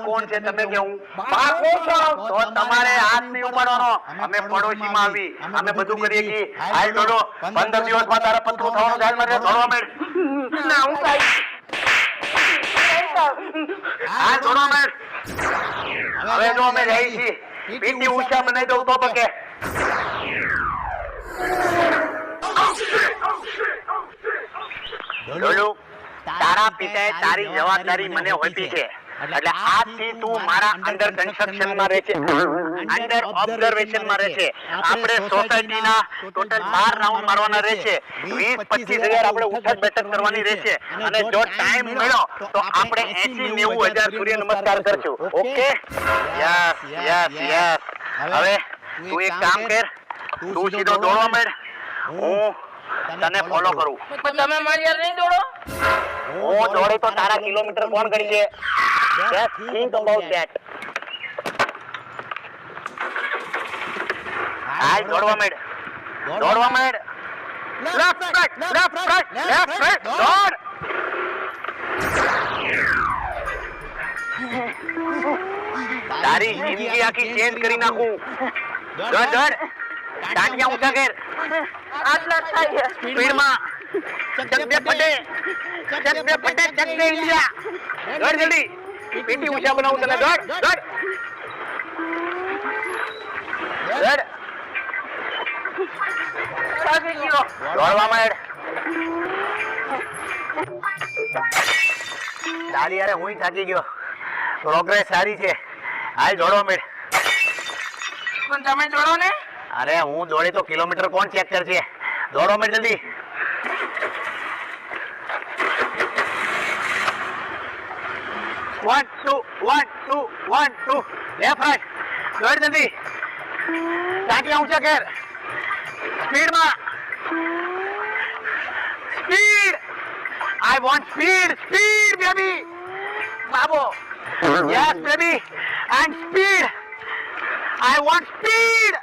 કોણ છે તમે કે હું બાપુ છું તો તમારે હાથ નહીં ઉપાડવાનો અમે પડોશીમાં આવી અમે બધું કરીએ કે હાલ દોડો 15 દિવસમાં તારા પત્તું થવાનું ધ્યાનમાં રહે દોડવા માંડ ના હું કાઈ હાલ દોડવા માંડ હવે જો અમે રહી છીએ પીટી ઊંચા બનાવી દઉં તો પકે ડોલુ તારા પિતાએ તારી જવાબદારી મને હોપી છે એટલે આજથી તું મારા અંડર કન્સ્ટ્રક્શન માં રહે છે અંડર ઓબ્ઝર્વેશન માં રહે છે આપણે સોસાયટીના ટોટલ 12 રાઉન્ડ મારવાના રહે છે 20-25 હજાર આપણે ઉઠક બેઠક કરવાની રહે છે અને જો ટાઈમ મળ્યો તો આપણે 80-90 હજાર સૂર્ય નમસ્કાર કરશું ઓકે યસ યસ યસ હવે તું એક કામ કર તું સીધો દોડવા માંડ હું તને ફોલો કરું પણ તમે મારી યાર નહીં દોડો હું દોડે તો તારા કિલોમીટર કોણ કરી છે just think about that હાલ દોડવા માંડ લેફ્ટ રાઈટ દોડ તારી જિંદગી આખી ચેન્જ કરી નાખું દોડ ટાંટિયા ઊંચા કર આટલા થાય સ્પીડમાં ચકદે પટે ઇન્ડિયા દોડ જલ્દી પીટી ઊંચા બનાવું તને દોડ થાકી ગયો દોડવા માંડ તારી યાર હું થાકી ગયો પ્રોગ્રેસ સારી છે હાલ દોડવા માંડ પણ તમે દોડો ને અરે હું દોડે તો કિલોમીટર કોણ ચેક કરશે દોડવા માંડ જલ્દી One, two, left, right. દોડ જલ્દી ટાંટિયા ઊંચા કર સ્પીડમાં speed I want speed baby બાબો yes baby and speed I want speed